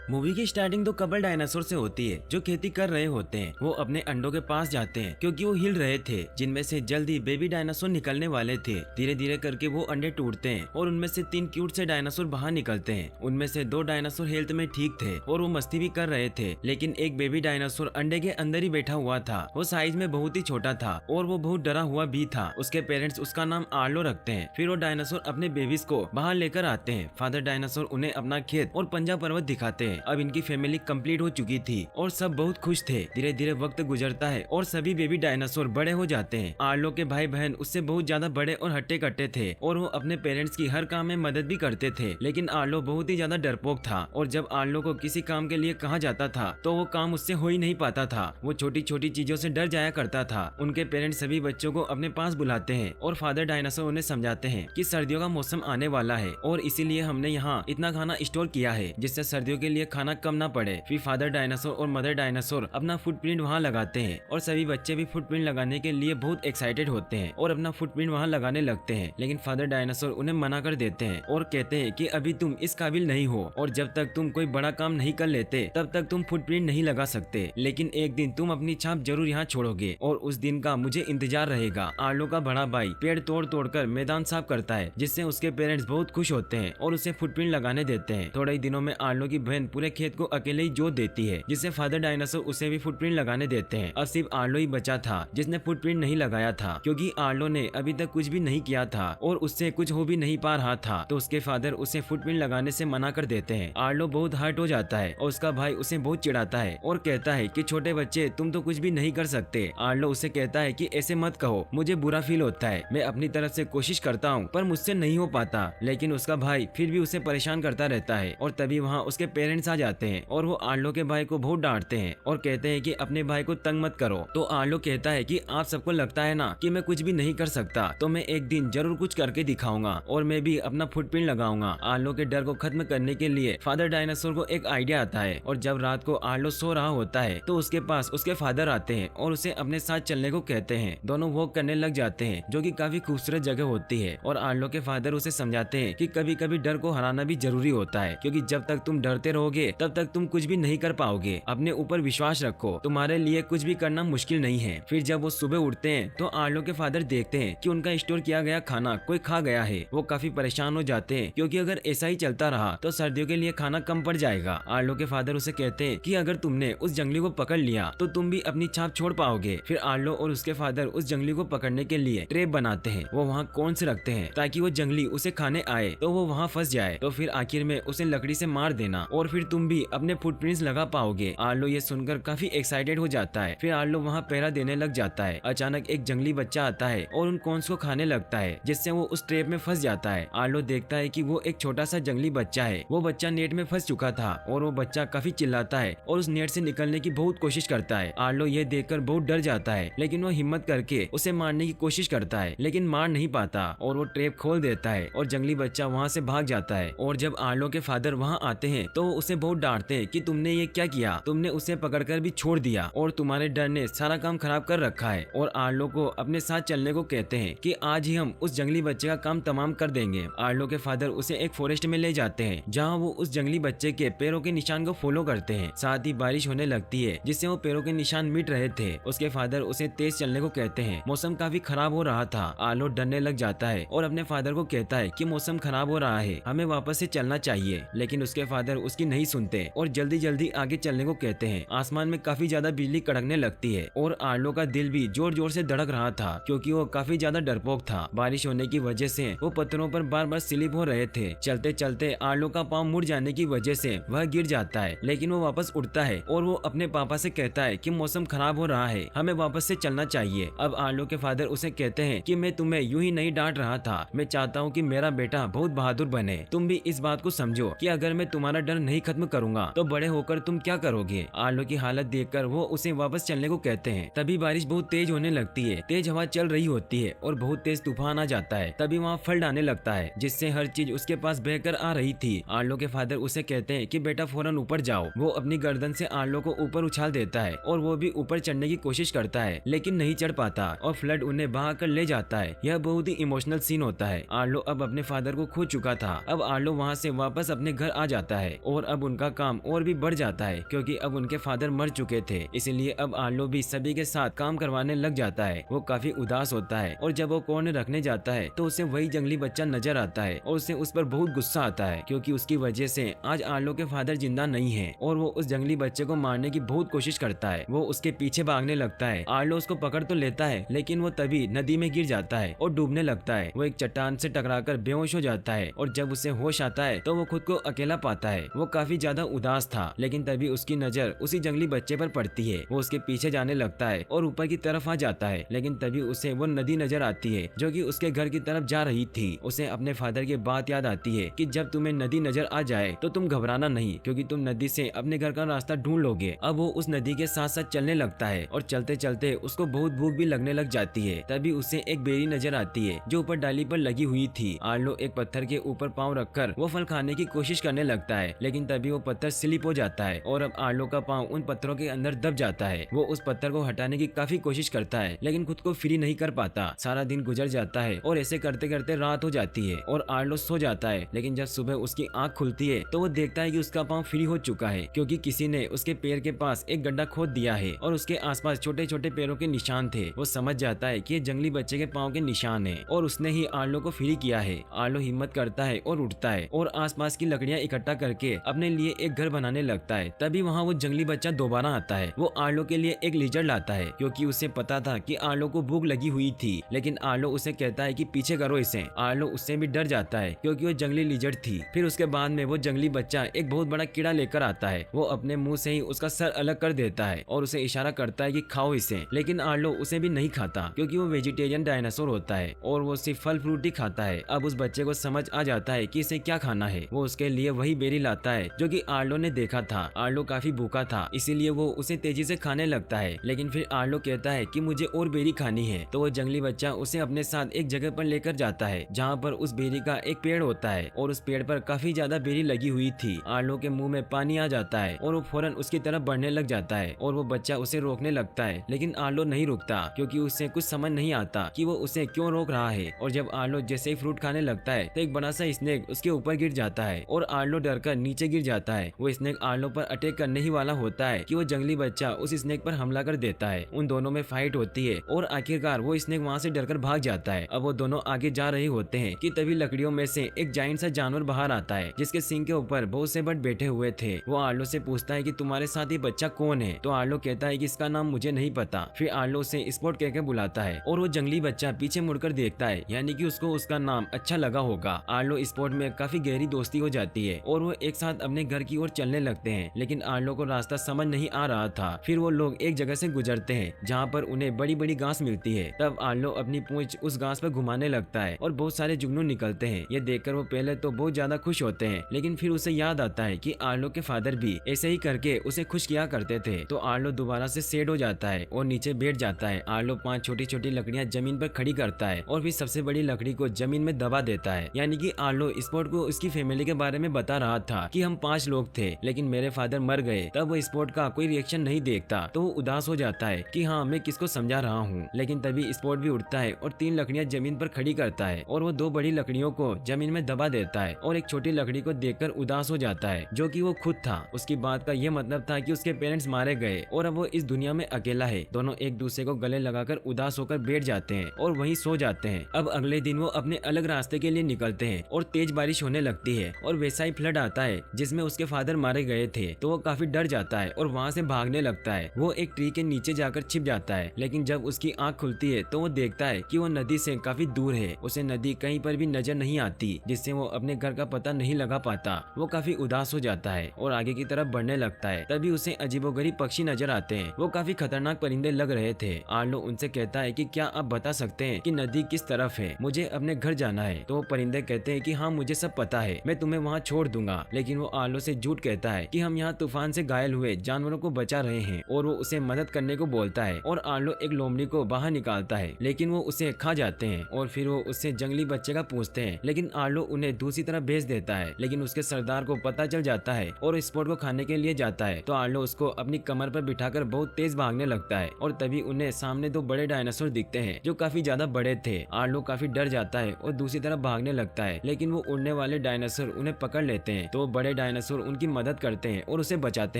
Movie की starting तो couple dinosaur से होती है जो खेती कर रहे होते हैं। वो अपने अंडों के पास जाते हैं क्योंकि वो हिल रहे थे, जिनमें से जल्दी बेबी डायनासोर निकलने वाले थे। धीरे धीरे करके वो अंडे टूटते हैं और उनमें से 3 क्यूट से डायनासोर बाहर निकलते हैं। उनमें से 2 डायनासोर हेल्थ में ठीक थे और वो मस्ती भी कर रहे थे, लेकिन एक बेबी डायनासोर अंडे के अंदर ही बैठा हुआ था। वो साइज में बहुत ही छोटा था और वो बहुत डरा हुआ भी था। उसके पेरेंट्स उसका नाम आर्लो रखते हैं। फिर वो डायनासोर अपने बेबीज को बाहर लेकर आते हैं। फादर डायनासोर उन्हें अपना खेत और पंजा पर्वत दिखाते हैं। अब इनकी फैमिली कंप्लीट हो चुकी थी और सब बहुत खुश थे। धीरे धीरे वक्त गुजरता है और सभी बेबी डायनासोर बड़े हो जाते हैं। आर्लो के भाई बहन उससे बहुत ज्यादा बड़े और हट्टे कट्टे थे और वो अपने पेरेंट्स की हर काम में मदद भी करते थे, लेकिन आर्लो बहुत ही ज्यादा डरपोक था और जब आर्लो को किसी काम के लिए कहा जाता था तो वो काम उससे हो ही नहीं पाता था। वो छोटी छोटी चीजों से डर जाया करता था। उनके पेरेंट्स सभी बच्चों को अपने पास बुलाते हैं और फादर डायनासोर उन्हें समझाते हैं कि सर्दियों का मौसम आने वाला है और इसीलिए हमने यहाँ इतना खाना स्टोर किया है जिससे सर्दियों के लिए खाना कम ना पड़े। फिर फादर डायनासोर और मदर डायनासोर अपना फुटप्रिंट वहाँ लगाते हैं और सभी बच्चे भी फुटप्रिंट लगाने के लिए बहुत एक्साइटेड होते हैं और अपना फुटप्रिंट वहाँ लगाने लगते हैं, लेकिन फादर डायनासोर उन्हें मना कर देते हैं और कहते हैं कि अभी तुम इस काबिल नहीं हो और जब तक तुम कोई बड़ा काम नहीं कर लेते तब तक तुम फुटप्रिंट नहीं लगा सकते, लेकिन एक दिन तुम अपनी छाप जरूर यहाँ छोड़ोगे और उस दिन का मुझे इंतजार रहेगा। आर्लो का बड़ा भाई पेड़ तोड़ तोड़ कर मैदान साफ करता है, जिससे उसके पेरेंट्स बहुत खुश होते हैं और उसे फुटप्रिंट लगाने देते हैं। थोड़े ही दिनों में आर्लो की बहन पूरे खेत को अकेले ही जोत देती है, जिससे फादर डायनासोर उसे भी फुटप्रिंट लगाने देते हैं। अब सिर्फ आर्लो ही बचा था जिसने फुटप्रिंट नहीं लगाया था, क्योंकि आर्लो ने अभी तक कुछ भी नहीं किया था और उससे कुछ हो भी नहीं पा रहा था, तो उसके फादर उसे फुटप्रिंट लगाने से मना कर देते हैं। आर्लो बहुत हर्ट हो जाता है और उसका भाई उसे बहुत चिढ़ाता है और कहता है कि छोटे बच्चे तुम तो कुछ भी नहीं कर सकते। आर्लो उसे कहता है कि ऐसे मत कहो, मुझे बुरा फील होता है, मैं अपनी तरफ से कोशिश करता हूँ पर मुझसे नहीं हो पाता, लेकिन उसका भाई फिर भी उसे परेशान करता रहता है। और तभी वहाँ उसके पेरेंट्स आ जाते हैं और वो आर्लो के भाई को बहुत डांटते हैं और कहते हैं कि अपने भाई को तंग मत करो। तो आर्लो कहता है कि आप सबको लगता है ना कि मैं कुछ भी नहीं कर सकता, तो मैं एक दिन जरूर कुछ करके दिखाऊंगा और मैं भी अपना फुटप्रिंट लगाऊंगा। आर्लो के डर को खत्म करने के लिए फादर डायनासोर को एक आइडिया आता है और जब रात को आर्लो सो रहा होता है तो उसके पास उसके फादर आते हैं और उसे अपने साथ चलने को कहते हैं। दोनों वॉक करने लग जाते हैं, जो कि काफी खूबसूरत जगह होती है और आर्लो के फादर उसे समझाते हैं कि कभी कभी डर को हराना भी जरूरी होता है, क्योंकि जब तक तुम डरते रहोगे तब तक तुम कुछ भी नहीं कर पाओगे। अपने ऊपर विश्वास रखो, तुम्हारे लिए कुछ भी करना मुश्किल नहीं है। फिर जब वो सुबह उठते हैं तो आर्लो के फादर देखते हैं कि उनका स्टोर किया गया खाना कोई खा गया है। वो काफी परेशान हो जाते हैं, क्योंकि अगर ऐसा ही चलता रहा तो सर्दियों के लिए खाना कम पड़ जाएगा। आर्लो के फादर उसे कहते हैं कि अगर तुमने उस जंगली को पकड़ लिया तो तुम भी अपनी छाप छोड़ पाओगे। फिर आर्लो और उसके फादर उस जंगली को पकड़ने के लिए ट्रैप बनाते हैं। वो वहाँ कौन से रखते हैं ताकि वो जंगली उसे खाने आए तो वो वहाँ फंस जाए, तो फिर आखिर में उसे लकड़ी से मार देना और फिर तुम भी अपने फुटप्रिंट्स लगा पाओगे। आर्लो ये सुनकर काफी एक्साइटेड हो जाता है। फिर आर्लो वहाँ पहरा देने लग जाता है। अचानक एक जंगली बच्चा आता है और उन कॉर्न्स को खाने लगता है, जिससे वो उस ट्रैप में फंस जाता है। आर्लो देखता है कि वो एक छोटा सा जंगली बच्चा है। वो बच्चा नेट में फंस चुका था और वो बच्चा काफी चिल्लाता है और उस नेट से निकलने की बहुत कोशिश करता है। आर्लो ये देखकर बहुत डर जाता है, लेकिन वो हिम्मत करके उसे मारने की कोशिश करता है, लेकिन मार नहीं पाता और वो ट्रैप खोल देता है और जंगली बच्चा वहाँ से भाग जाता है। और जब आर्लो के फादर वहाँ आते हैं तो उसे बहुत डांटते हैं कि तुमने ये क्या किया, तुमने उसे पकड़कर भी छोड़ दिया और तुम्हारे डर ने सारा काम खराब कर रखा है। और आर्लो को अपने साथ चलने को कहते हैं कि आज ही हम उस जंगली बच्चे का काम तमाम कर देंगे। आर्लो के फादर उसे एक फॉरेस्ट में ले जाते हैं, जहाँ वो उस जंगली बच्चे के पैरों के निशान को फॉलो करते हैं। साथ ही बारिश होने लगती है, जिससे वो पैरों के निशान मिट रहे थे। उसके फादर उसे तेज चलने को कहते हैं। मौसम काफी खराब हो रहा था। आर्लो डरने लग जाता है और अपने फादर को कहता है कि मौसम खराब हो रहा है, हमें वापस से चलना चाहिए, लेकिन उसके फादर उसकी नहीं सुनते और जल्दी जल्दी आगे चलने को कहते हैं। आसमान में काफी ज्यादा बिजली कड़कने लगती है और आर्लो का दिल भी जोर जोर से धड़क रहा था, क्योंकि वो काफी ज्यादा डरपोक था। बारिश होने की वजह से वो पत्थरों पर बार बार स्लिप हो रहे थे। चलते चलते आर्लो का पाँव मुड़ जाने की वजह से वह गिर जाता है, लेकिन वो वापस उठता है और वो अपने पापा से कहता है कि मौसम खराब हो रहा है, हमें वापस से चलना चाहिए। अब आर्लो के फादर उसे कहते हैं कि मैं तुम्हें यूं ही नहीं डांट रहा था, मैं चाहता हूँ कि मेरा बेटा बहुत बहादुर बने। तुम भी इस बात को समझो कि अगर मैं तुम्हारा डर नहीं खत्म करूंगा तो बड़े होकर तुम क्या करोगे। आर्लो की हालत देखकर वो उसे वापस चलने को कहते हैं। तभी बारिश बहुत तेज होने लगती है, तेज हवा चल रही होती है और बहुत तेज तूफान आ जाता है। तभी वहाँ फ्लड आने लगता है, जिससे हर चीज उसके पास बहकर आ रही थी। आर्लो के फादर उसे कहते हैं कि बेटा फौरन ऊपर जाओ। वो अपनी गर्दन से आर्लो को ऊपर उछाल देता है और वो भी ऊपर चढ़ने की कोशिश करता है, लेकिन नहीं चढ़ पाता और फ्लड उन्हें बहा कर ले जाता है। यह बहुत ही इमोशनल सीन होता है। आर्लो अब अपने फादर को खो चुका था। अब आर्लो वहाँ से वापस अपने घर आ जाता है और अब उनका काम और भी बढ़ जाता है क्योंकि अब उनके फादर मर चुके थे, इसलिए अब आर्लो भी सभी के साथ काम करवाने लग जाता है। वो काफी उदास होता है और जब वो कॉर्न रखने जाता है तो उसे वही जंगली बच्चा नजर आता है और उसे उस पर बहुत गुस्सा आता है क्योंकि उसकी वजह से आज आर्लो के फादर जिंदा नहीं है और वो उस जंगली बच्चे को मारने की बहुत कोशिश करता है। वो उसके पीछे भागने लगता है। आर्लो उसको पकड़ तो लेता है लेकिन वो तभी नदी में गिर जाता है और डूबने लगता है। वो एक चट्टान से टकराकर बेहोश हो जाता है और जब उसे होश आता है तो वो खुद को अकेला पाता है। वो काफी ज्यादा उदास था लेकिन तभी उसकी नजर उसी जंगली बच्चे पर पड़ती है। वो उसके पीछे जाने लगता है और ऊपर की तरफ आ जाता है लेकिन तभी उसे वो नदी नजर आती है जो कि उसके घर की तरफ जा रही थी। उसे अपने फादर की बात याद आती है कि जब तुम्हें नदी नजर आ जाए तो तुम घबराना नहीं क्योंकि तुम नदी से अपने घर का रास्ता ढूंढ लोगे। अब वो उस नदी के साथ साथ चलने लगता है और चलते चलते उसको बहुत भूख भी लगने लग जाती है। तभी उसे एक बेरी नजर आती है जो ऊपर डाली पर लगी हुई थी। आर्लो एक पत्थर के ऊपर पाँव रखकर वो फल खाने की कोशिश करने लगता है लेकिन तभी वो पत्थर स्लिप हो जाता है और अब आर्लो का पाँव उन पत्थरों के अंदर दब जाता है। वो उस पत्थर को हटाने की काफी कोशिश करता है लेकिन खुद को फ्री नहीं कर पाता। सारा दिन गुजर जाता है और ऐसे करते करते रात हो जाती है और आर्लो सो जाता है। लेकिन जब सुबह उसकी आंख खुलती है तो वो देखता है कि उसका पाँव फ्री हो चुका है क्योंकि किसी ने उसके पैर के पास एक गड्ढा खोद दिया है और उसके आसपास छोटे छोटे पैरों के निशान थे। वो समझ जाता है कि ये जंगली बच्चे के पाँव के निशान है और उसने ही आर्लो को फ्री किया है। आर्लो हिम्मत करता है और उठता है और आसपास की लकड़ियां इकट्ठा करके अपने लिए एक घर बनाने लगता है। तभी वहाँ वो जंगली बच्चा दोबारा आता है। वो आर्लो के लिए एक लिजर्ड लाता है क्योंकि उसे पता था कि आर्लो को भूख लगी हुई थी लेकिन आर्लो उसे कहता है कि पीछे करो इसे। आर्लो उससे भी डर जाता है क्योंकि वो जंगली लिजर्ड थी। फिर उसके बाद में वो जंगली बच्चा एक बहुत बड़ा कीड़ा लेकर आता है। वो अपने मुंह से ही उसका सर अलग कर देता है और उसे इशारा करता है कि खाओ इसे, लेकिन आर्लो उसे भी नहीं खाता क्योंकि वो वेजिटेरियन डायनासोर होता है और वो सिर्फ फल फ्रूट ही खाता है। अब उस बच्चे को समझ आ जाता है कि इसे क्या खाना है। वो उसके लिए वही बेरी लाता है जो कि आर्लो ने देखा था। आर्लो काफी भूखा था इसीलिए वो उसे तेजी से खाने लगता है लेकिन फिर आर्लो कहता है कि मुझे और बेरी खानी है। तो वो जंगली बच्चा उसे अपने साथ एक जगह पर लेकर जाता है जहाँ पर उस बेरी का एक पेड़ होता है और उस पेड़ पर काफी ज्यादा बेरी लगी हुई थी। आर्लो के मुंह में पानी आ जाता है और वो फौरन उसकी तरफ बढ़ने लग जाता है और वो बच्चा उसे रोकने लगता है लेकिन आर्लो नहीं रुकता क्योंकि उसे कुछ समझ नहीं आता कि वो उसे क्यों रोक रहा है। और जब आर्लो जैसे ही फ्रूट खाने लगता है तो एक बड़ा सा स्नेक उसके ऊपर गिर जाता है और आर्लो डरकर नीचे गिर जाता है। वो स्नेक आर्लो पर अटैक करने ही वाला होता है कि वो जंगली बच्चा उस स्नेक पर हमला कर देता है। उन दोनों में फाइट होती है और आखिरकार वो स्नेक वहाँ से डरकर भाग जाता है। अब वो दोनों आगे जा रहे होते हैं कि तभी लकड़ियों में से एक जायंट सा जानवर बाहर आता है जिसके सिंग के ऊपर बहुत से बर्ड बैठे हुए थे। वो आर्लो से पूछता है कि तुम्हारे साथ ये बच्चा कौन है। तो आर्लो कहता है कि इसका नाम मुझे नहीं पता। फिर आर्लो से स्पॉट कहकर बुलाता है और वो जंगली बच्चा पीछे मुड़कर देखता है यानी कि उसको उसका नाम अच्छा लगा होगा। आर्लो स्पॉट में काफी गहरी दोस्ती हो जाती है और वो एक साथ अपने घर की ओर चलने लगते हैं लेकिन आर्लो को रास्ता समझ नहीं आ रहा था। फिर वो लोग एक जगह से गुजरते हैं जहाँ पर उन्हें बड़ी बड़ी घास मिलती है। तब आर्लो अपनी पूंछ उस घास पर घुमाने लगता है और बहुत सारे जुगनू निकलते हैं। ये देखकर वो पहले तो बहुत ज्यादा खुश होते हैं लेकिन फिर उसे याद आता है कि आर्लो के फादर भी ऐसे ही करके उसे खुश किया करते थे। तो आर्लो दोबारा से सेट हो जाता है और नीचे बैठ जाता है। आर्लो 5 छोटी छोटी लकड़ियां जमीन पर खड़ी करता है और फिर सबसे बड़ी लकड़ी को जमीन में दबा देता है। यानी कि आर्लो स्पॉट को उसकी फैमिली के बारे में बता रहा था कि हम 5 लोग थे लेकिन मेरे फादर मर गए। तब वो स्पॉट का कोई रिएक्शन नहीं देखता तो वो उदास हो जाता है कि हाँ मैं किसको समझा रहा हूँ। लेकिन तभी स्पॉट भी उठता है और 3 लकड़ियां जमीन पर खड़ी करता है और वो 2 बड़ी लकड़ियों को जमीन में दबा देता है और एक छोटी लकड़ी को देखकर उदास हो जाता है जो कि वो खुद था। उसकी बात का ये मतलब था कि उसके पेरेंट्स मारे गए और अब वो इस दुनिया में अकेला है। दोनों एक दूसरे को गले लगाकर उदास होकर बैठ जाते हैं और वहीं सो जाते हैं। अब अगले दिन वो अपने अलग रास्ते के लिए निकलते हैं और तेज बारिश होने लगती है और वैसा ही फ्लड आता है जिसमें उसके फादर मारे गए थे। तो वो काफी डर जाता है और वहाँ से भागने लगता है। वो एक ट्री के नीचे जाकर छिप जाता है लेकिन जब उसकी आंख खुलती है तो वो देखता है कि वो नदी से काफी दूर है। उसे नदी कहीं पर भी नजर नहीं आती जिससे वो अपने घर का पता नहीं लगा पाता। वो काफी उदास हो जाता है और आगे की तरफ बढ़ने लगता है। तभी उसे अजीबोगरीब पक्षी नजर आते हैं। वो काफी खतरनाक परिंदे लग रहे थे। आर्लो उनसे कहता है कि क्या आप बता सकते हैं कि नदी किस तरफ है, मुझे अपने घर जाना है। तो वो परिंदे कहते हैं कि हाँ मुझे सब पता है, मैं तुम्हें वहाँ छोड़ दूंगा। लेकिन वो आर्लो से झूठ कहता है कि हम यहाँ तूफान से घायल हुए जानवरों को बचा रहे हैं और वो उसे मदद करने को बोलता है। और आर्लो एक लोमड़ी को बाहर निकालता है लेकिन वो उसे खा जाते हैं और फिर वो उससे जंगली बच्चे का पूछते हैं लेकिन आर्लो उन्हें दूसरी तरफ भेज देता है। लेकिन उसके सरदार को पता चल जाता है और स्पॉट को खाने के लिए जाता है। तो आर्लो उसको अपनी कमर पर बिठाकर बहुत तेज भागने लगता है और तभी उन्हें सामने 2 बड़े डायनासोर दिखते हैं जो काफी ज्यादा बड़े थे। आर्लो काफी डर जाता है और दूसरी तरफ भागने लगता है लेकिन वो उड़ने वाले डायनासोर उन्हें पकड़ लेते हैं। तो बड़े डायनासोर उनकी मदद करते हैं और उसे बचाते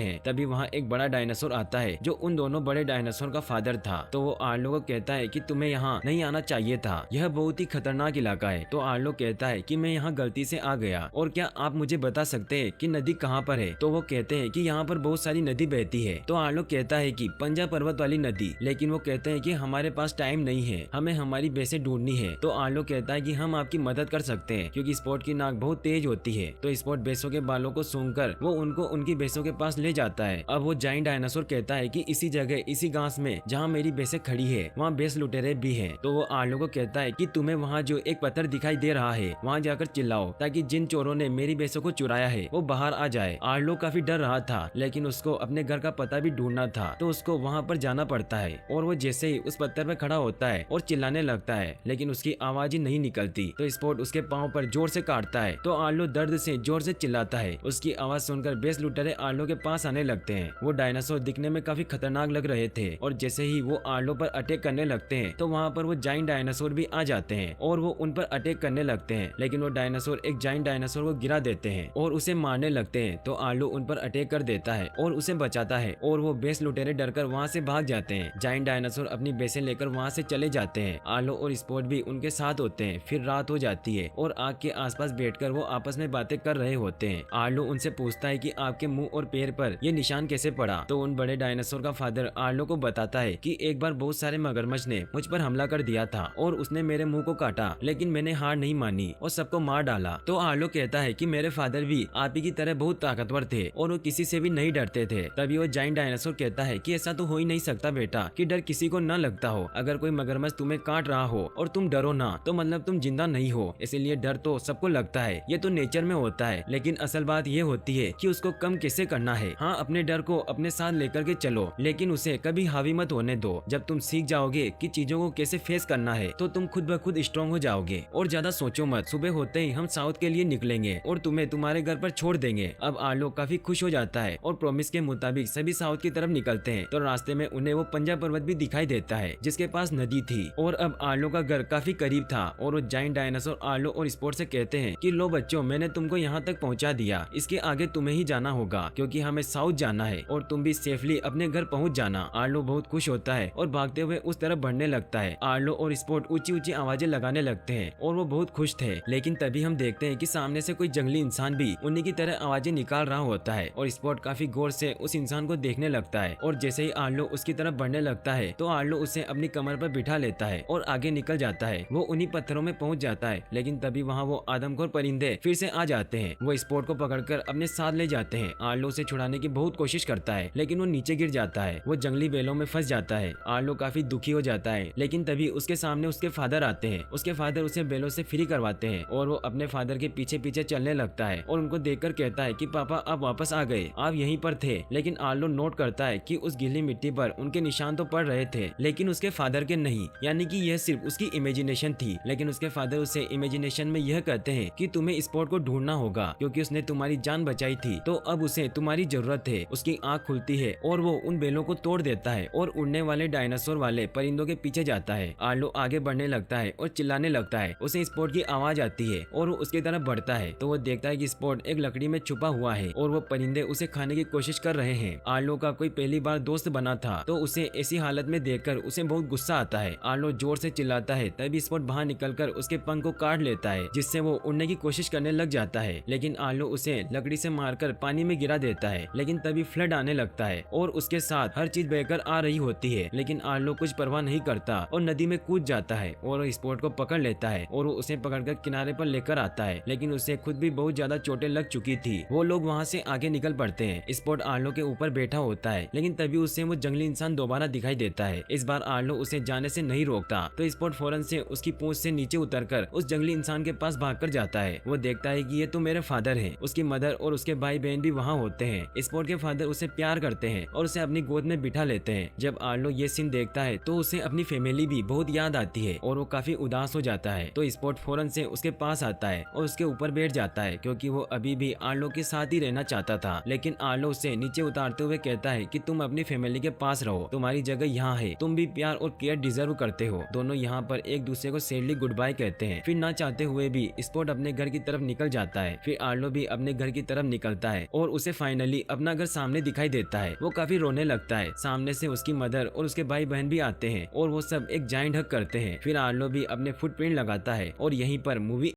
हैं। तभी वहाँ एक बड़ा डायनासोर आता है जो उन दोनों बड़े डायनासोर का फादर था। तो वो आर्लो को कहता है कि तुम्हें यहाँ नहीं आना चाहिए था, यह बहुत ही खतरनाक इलाका है। तो आर्लो कहता है कि मैं यहाँ गलती से आ गया, और क्या आप मुझे बता सकते हैं कि नदी कहाँ पर है? तो वो कहते हैं कि यहाँ पर बहुत सारी नदी बहती है। तो आर्लो कहता है कि पंजा पर्वत वाली नदी, लेकिन वो कहते हैं कि हमारे पास टाइम नहीं है, हमें हमारी बेसें ढूंढनी है। तो आर्लो कहता है कि हम आपकी मदद कर सकते हैं क्योंकि स्पॉट की नाक बहुत तेज होती है। तो स्पॉट बेसों के बालों को सूंघकर वो उनको उनकी बेसों के पास ले जाता है। अब वो जाइंट डायनासोर कहता है कि इसी जगह, इसी घास में जहाँ मेरी बेसें खड़ी है, वहाँ बेस लुटेरे भी हैं। तो वो आर्लो को कहता है कि तुम्हें वहाँ जो एक पत्थर दिखाई दे रहा है वहाँ जाकर चिल्लाओ, ताकि जिन चोरों ने मेरी बेसों को चुराया है वो बाहर आ जाए। आर्लो काफी डर रहा था, लेकिन उसको अपने घर का पता भी ढूंढना था, तो उसको वहाँ पर जाना पड़ता है। और वो जैसे ही उस पत्थर पर खड़ा होता है और चिल्लाने लगता है, लेकिन उसकी आवाज ही नहीं निकलती। तो स्पॉट उसके पाँव पर जोर से काटता है। तो आर्लो दर्द से जोर से चिल्लाता है। उसकी आवाज सुनकर बेस लुटेरे आर्लो के पास आने लगते हैं। वो डायनासोर दिखने में काफी खतरनाक लग रहे थे, और जैसे ही वो आर्लो पर अटैक करने लगते हैं तो वहाँ पर वो जाइंट डायनासोर भी आ जाते हैं और वो उन पर अटैक करने लगते हैं। लेकिन वो डायनासोर एक जाइंट डायनासोर को गिरा देते हैं और उसे मारने लगते हैं। तो आर्लो उन पर अटैक कर देता है और उसे बचाता है, और वो बेस लुटेरे डरकर वहाँ से भाग जाते हैं। जाइंट डायनासोर अपनी बेसें लेकर वहाँ से चले जाते हैं। आर्लो और स्पॉट भी उनके साथ होते हैं। फिर रात हो जाती है और आग के आसपास बैठकर वो आपस में बातें कर रहे होते हैं। आर्लो उनसे पूछता है कि आपके मुंह और पैर पर ये निशान कैसे पड़ा? तो उन बड़े डायनासोर का फादर आर्लो को बताता है कि एक बार बहुत सारे मगरमच्छ ने मुझ पर हमला कर दिया था और उसने मेरे मुंह को काटा, लेकिन मैंने हार नहीं मानी और सबको मार डाला। तो आर्लो कहता है कि मेरे फादर भी आप ही की तरह बहुत ताकतवर थे और वो किसी से भी नहीं डरते थे। तभी वो जाइंट डायनासोर कहता है कि ऐसा तो हो ही नहीं सकता बेटा कि डर किसी को न लगता हो। अगर कोई मगरमच्छ तुम्हें काट रहा हो और तुम डरो ना, तो मतलब तुम जिंदा नहीं हो। इसीलिए डर तो सबको लगता है, ये तो नेचर में होता है, लेकिन असल बात ये होती है कि उसको कम कैसे करना है। हाँ, अपने डर को अपने साथ लेकर के चलो, लेकिन उसे कभी हावी मत होने दो। जब तुम सीख जाओगे कि चीजों को कैसे फेस करना है, तो तुम खुद ब खुद स्ट्रॉन्ग हो जाओगे। और ज्यादा सोचो मत, सुबह होते ही हम साउथ के लिए निकलेंगे और तुम्हें तुम्हारे घर पर छोड़ देंगे। अब आर्लो काफी खुश हो जाता है और प्रॉमिस के मुताबिक सभी साउथ की तरफ निकलते हैं। तो रास्ते में उन्हें वो पंजा पर्वत भी दिखाई देता है जिसके पास नदी थी, और अब आर्लो का घर काफी करीब था। और वो जाइंट डायनासोर आर्लो और स्पॉट से कहते हैं कि लो बच्चों, मैंने तुमको यहाँ तक पहुँचा दिया, इसके आगे तुम्हें ही जाना होगा क्योंकि हमें साउथ जाना है, और तुम भी सेफली अपने घर पहुँच जाना। आर्लो बहुत खुश होता है और भागते हुए उस तरफ बढ़ने लगता है। आर्लो और स्पॉट ऊंची ऊंची आवाजें लगाने लगते हैं और वो बहुत खुश थे। लेकिन तभी हम देखते हैं कि सामने से कोई जंगली इंसान भी उन्हीं की तरह आवाजें निकाल रहा होता है, और स्पॉट काफी गौर से उस इंसान को देखने लगता है। और जैसे ही आर्लो उसकी तरफ बढ़ने लगता है तो आर्लो उसे अपनी कमर पर बिठा लेता है और आगे निकल जाता है। वो उन्हीं पत्थरों में पहुंच जाता है, लेकिन तभी वहाँ वो आदमखोर परिंदे फिर से आ जाते हैं। वो स्पॉट को पकड़कर अपने साथ ले जाते हैं। आर्लो उसे छुड़ाने की बहुत कोशिश करता है, लेकिन वो नीचे गिर जाता है। वो जंगली बेलों में फंस जाता है। आर्लो काफी दुखी हो जाता है, लेकिन तभी उसके सामने उसके फादर आते हैं। उसके फादर उसे बेलों से फ्री करवाते हैं और वो अपने फादर के पीछे पीछे चलने लगता है और उनको देखकर कहता है कि पापा आप वापस आ गए, आप यहीं पर थे। लेकिन आर्लो नोट करता है कि उस गीली मिट्टी पर उनके निशान तो पड़ रहे थे, लेकिन उसके फादर के नहीं, यानी कि यह सिर्फ उसकी इमेजिनेशन थी। लेकिन उसके फादर उसे इमेजिनेशन में यह कहते हैं कि तुम्हें स्पॉट को ढूंढना होगा क्योंकि उसने तुम्हारी जान बचाई थी, तो अब उसे तुम्हारी जरूरत है। उसकी आँख खुलती है और वो उन बेलों को तोड़ देता है और उड़ने वाले डायनासोर वाले परिंदों के पीछे जाता है। आर्लो आगे बढ़ने लगता है और चिल्लाने लगता है। उसे स्पॉट की आवाज आती है और वो उसकी तरफ बढ़ता है, तो वो देखता है कि स्पॉट एक लकड़ी में छुपा हुआ है और वो परिंदे उसे खाने की कोशिश कर रहे हैं। आर्लो का कोई पहली बार दोस्त बना था, तो उसे ऐसी हालत में देखकर उसे बहुत गुस्सा आता है। आर्लो जोर से चिल्लाता है, तभी स्पॉट बाहर निकलकर उसके पंख को काट लेता है, जिससे वो उड़ने की कोशिश करने लग जाता है। लेकिन आर्लो उसे लकड़ी से मारकर पानी में गिरा देता है। लेकिन तभी फ्लड आने लगता है और उसके साथ हर चीज बहकर आ रही होती है। लेकिन आर्लो कुछ परवाह नहीं करता और नदी में कूद जाता है और स्पॉट को पकड़ लेता है और वो उसे पकड़कर किनारे पर लेकर आता है। लेकिन उसे खुद भी बहुत ज्यादा चोटें लग चुकी थी। वो लोग वहाँ से आगे निकल पड़ते हैं। स्पॉट आर्लो के ऊपर बैठा होता है, लेकिन तभी उसे वो जंगली इंसान दोबारा दिखाई देता है। इस बार आर्लो उसे जाने से नहीं रोकता, तो स्पॉट फौरन से उसकी पूंछ से नीचे उतरकर उस जंगली इंसान के पास भागकर जाता है। वो देखता है कि ये तो मेरे फादर हैं। उसकी मदर और उसके भाई बहन भी वहाँ होते हैं। स्पॉट के फादर उसे प्यार करते हैं और उसे अपनी गोद में बिठा लेते हैं। जब आर्लो ये सीन देखता है तो उसे अपनी फैमिली भी बहुत याद आती है और वो काफी उदास हो जाता है। तो स्पॉट फौरन से उसके पास आता है और उसके ऊपर बैठ जाता है, क्योंकि वो अभी भी आर्लो के साथ ही रहना चाहता था। लेकिन आर्लो उसे नीचे उतारते हुए कहता है कि तुम अपनी फैमिली के पास रहो, तुम्हारी जगह यहाँ है, तुम भी प्यार और केयर डिजर्व करते हो। दोनों यहाँ पर एक दूसरे को सैडली गुड बाय कहते हैं। फिर ना चाहते हुए भी स्पॉट अपने घर की तरफ निकल जाता है। फिर आर्लो भी अपने घर की तरफ निकलता है और उसे फाइनली अपना घर सामने दिखाई देता है। वो काफी रोने लगता है। सामने से उसकी मदर और उसके भाई बहन भी आते हैं और वो सब एक जाइंट हग करते हैं। फिर आर्लो भी अपने फुटप्रिंट लगाता है और यहीं पर मूवी